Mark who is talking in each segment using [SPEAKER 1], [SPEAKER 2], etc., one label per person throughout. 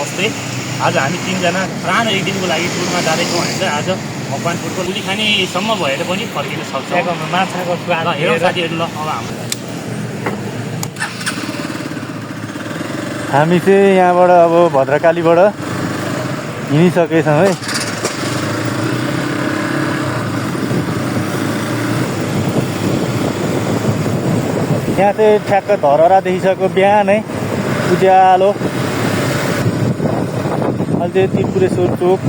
[SPEAKER 1] नमस्ते। आज हामी तीनजना पुरानो एक दिनको लागि टुरमा जाँदैछौँ हामी चाहिँ आज मकवानपुरको पुली खानेसम्म भएर पनि फर्किन सक्छौँ।
[SPEAKER 2] माछाको स्वाद
[SPEAKER 1] हेरौँ साथीहरू ल अब हाम्रो
[SPEAKER 3] हामी चाहिँ यहाँबाट अब भद्रकालीबाट हिँडिसकेछौँ है। यहाँ चाहिँ ठ्याक्क धरहरा देखिसक्यो बिहानै उज्यालो। अहिले चाहिँ त्रिपुरेश्वर चोक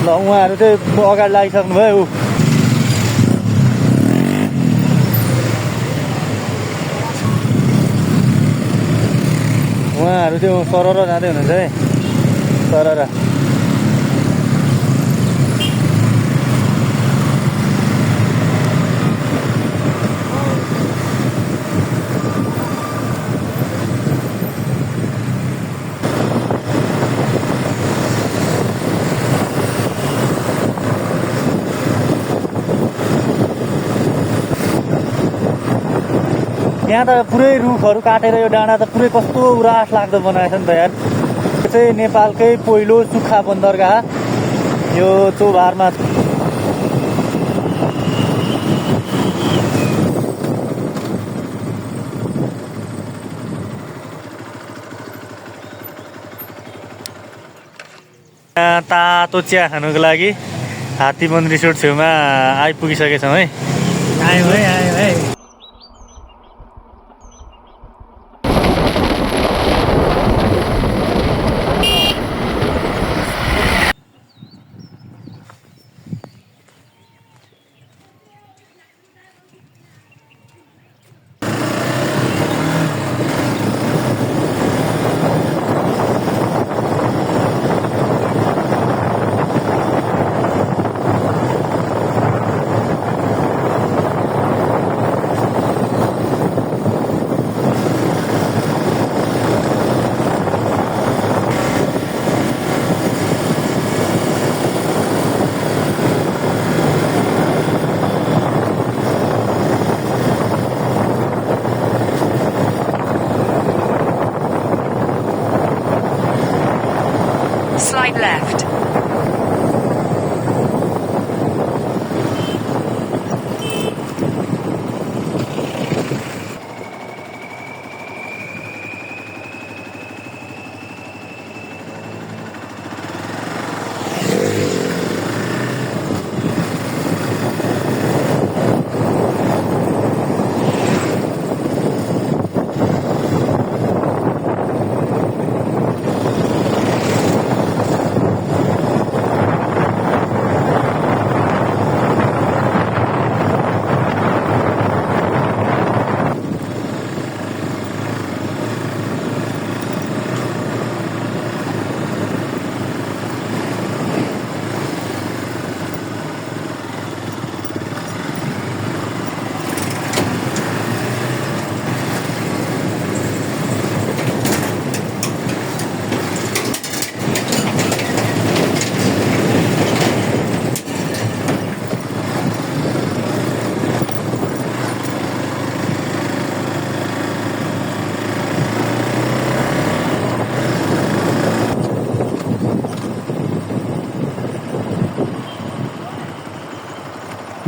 [SPEAKER 3] ल उहाँहरू चाहिँ अगाडि लागिसक्नु भयो। उहाँहरू चाहिँ सरर जाँदै हुनुहुन्छ है सरर। यहाँ त पुरै रुखहरू काटेर यो डाँडा त पुरै कस्तो उरास लाग्दो बनाएछ नि त यार। यो चाहिँ नेपालकै पहिलो सुक्खा बन्दरगाह यो चौभारमा। यहाँ तातो चिया खानुको लागि हात्तीबन रिसोर्ट छेउमा आइपुगिसकेछौँ है।
[SPEAKER 2] आयो है।
[SPEAKER 4] Slide left.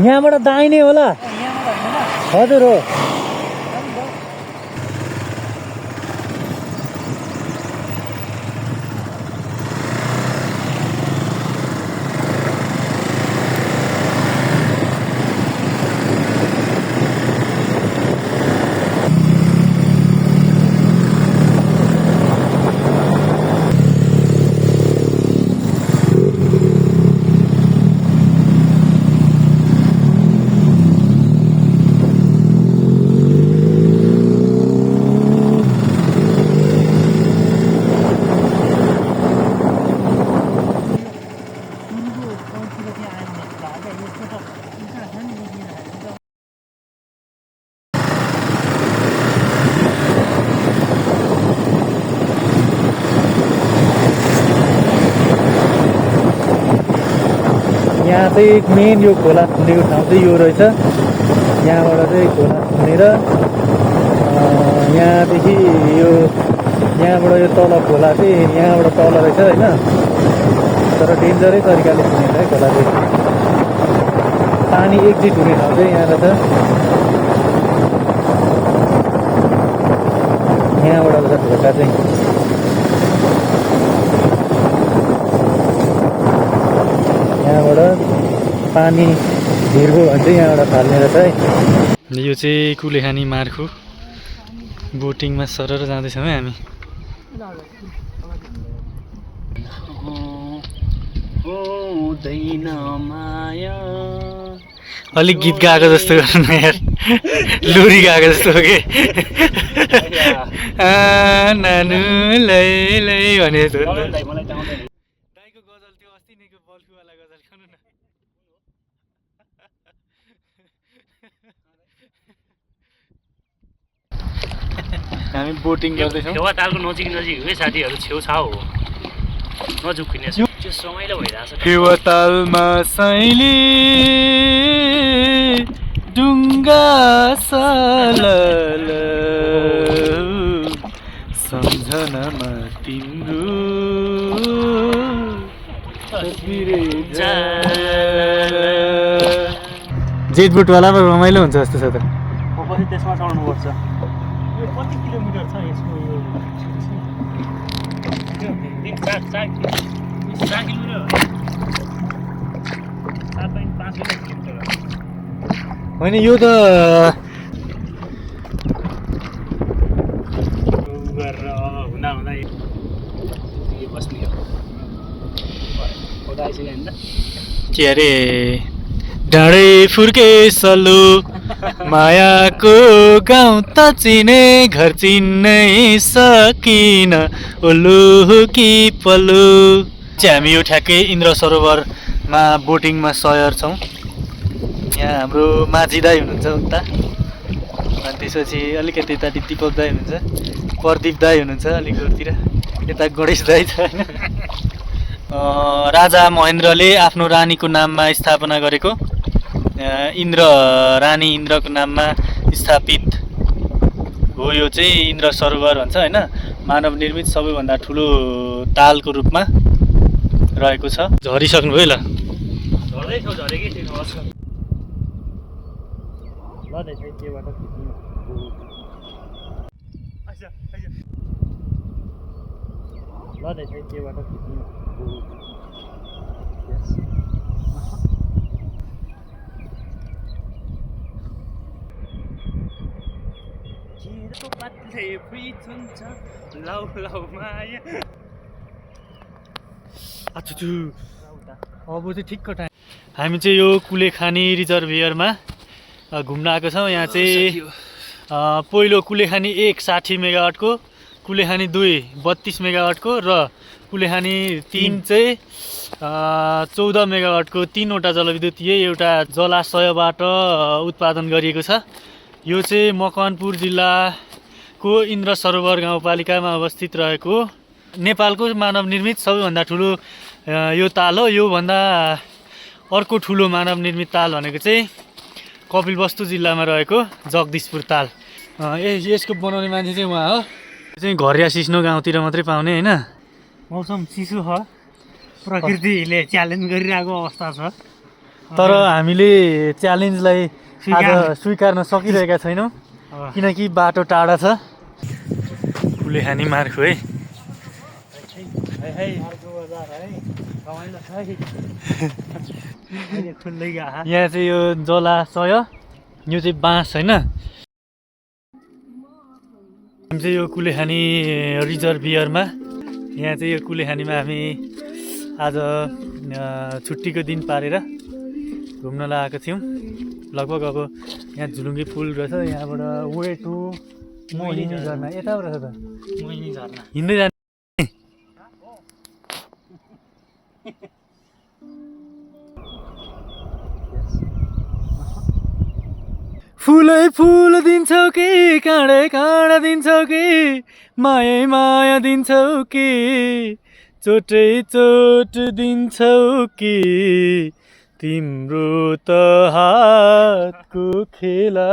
[SPEAKER 3] यहाँबाट दाहिने होला। हजुर हो। यहाँ चाहिँ मेन यो खोला छुनेको ठाउँ चाहिँ यो रहेछ। यहाँबाट चाहिँ खोला छुनेर यहाँ माथि यो यहाँबाट यो तल खोला चाहिँ यहाँबाट तल रहेछ होइन तर डेन्जरै तरिकाले पुगेन है खोला चाहिँ पानी एक्जिट हुने ठाउँ चाहिँ यहाँ रहेछ यहाँबाट रहेछ ढोका चाहिँ यहाँबाट पानी धिर्गो भने चाहिँ यहाँबाट फाल्ने रहेछ है यो चाहिँ कुलेखानी मार्खु बोटिङमा सरर जाँदैछौँ है हामी अलिक गीत गाएको जस्तो गर्नु यार लोरी गाएको जस्तो हो कि नानु लै लै भने दाइको गजल त्यो अस्ति नैको बल्खुवाला गजल खानु न हामी बोटिङ गर्दैछौँ
[SPEAKER 1] छेवा तालको नजिक है साथीहरू छेउछाउ हो नजुकिने त्यो रमाइलो भइरहेछ
[SPEAKER 3] फेवा तालमा साइली डुङ्गा सालल सम्झनामा तिम्रो जेट बोटवालामा रमाइलो हुन्छ जस्तो छ त
[SPEAKER 1] पछि त्यसमा चढ्नुपर्छ
[SPEAKER 2] यो कति किलोमिटर छ यसको यो
[SPEAKER 1] 4 किलोमिटर 7.5 किलोमिटर
[SPEAKER 3] होइन यो त
[SPEAKER 1] गरेर हुँदा हुँदा बस्ने
[SPEAKER 3] के अरे डाँडै फुर्के सल्लो मायाको गाउँ त चिने घर चिन्नै सकिन ओल्लो कि पल्लो चाहिँ हामी यो ठ्याक्कै इन्द्र सरोवरमा बोटिङमा सयर छौँ यहाँ हाम्रो माझी दाई हुनुहुन्छ उता अनि त्यसपछि अलिकति यता दिपक दाई हुनुहुन्छ प्रदीप दाई हुनुहुन्छ अलिक दूरतिर यता गणेश दाई छ होइन राजा महेन्द्रले आफ्नो रानीको नाममा स्थापना गरेको इन्द्र रानी इन्द्रको नाममा स्थापित हो यो चाहिँ इन्द्र सरोवर भन्छ होइन मानव निर्मित सबैभन्दा ठुलो तालको रूपमा रहेको छ झरिसक्नुभयो ल
[SPEAKER 1] झर्दैछौ झरेकै छैन
[SPEAKER 2] ल त्यसै केबाट खिच्नु ल त्यसै केबाट खिच्नु
[SPEAKER 1] पातले प्रित हुन्छ लौ लौ माया
[SPEAKER 3] अब चाहिँ ठिक्क टाइम हामी चाहिँ यो कुलेखानी रिजर्भियरमा घुम्न आएको छौँ यहाँ चाहिँ पहिलो कुलेखानी 1 60 मेगावाटको कुलेखानी 2 32 मेगावाटको र कुलेखानी 3 चाहिँ 14 मेगावाटको 3वटा जलविद्युतीय एउटा जलाशयबाट उत्पादन गरिएको छ यो चाहिँ मकवानपुर जिल्लाको इन्द्र सरोवर गाउँपालिकामा अवस्थित रहेको नेपालको मानव निर्मित सबैभन्दा ठुलो यो ताल हो योभन्दा अर्को ठुलो मानव निर्मित ताल भनेको चाहिँ कपिलवस्तु जिल्लामा रहेको जगदीशपुर ताल यसको बनाउने मान्छे चाहिँ उहाँ हो यो चाहिँ घरिया सिस्नो गाउँतिर मात्रै पाउने होइन
[SPEAKER 2] मौसम चिसो छ प्रकृतिले च्यालेन्ज गरिरहेको अवस्था छ
[SPEAKER 3] तर हामीले च्यालेन्जलाई आज स्वीकार्न सकिरहेका छैनौँ किनकि बाटो टाढा छ कुलेखानी मार्खु है यहाँ चाहिँ यो जलाशय यो चाहिँ बाँस होइन हामी चाहिँ यो कुलेखानी रिजर्भियरमा यहाँ चाहिँ यो कुलेखानीमा हामी आज छुट्टीको दिन पारेर घुम्न लागेको थियौँ लगभग अब यहाँ झुलुङ्गे पुल रहेछ यहाँबाट वे टु मोहिनी झरना यताबाट रहेछ त
[SPEAKER 2] मोहिनी झरना
[SPEAKER 3] हिँड्दै जाने फुलै फुल दिन्छौ कि काँडै काँडा दिन्छौ कि मायै माया दिन्छौ कि चोटै चोट दिन्छौ कि तिम्रो त हातको खेला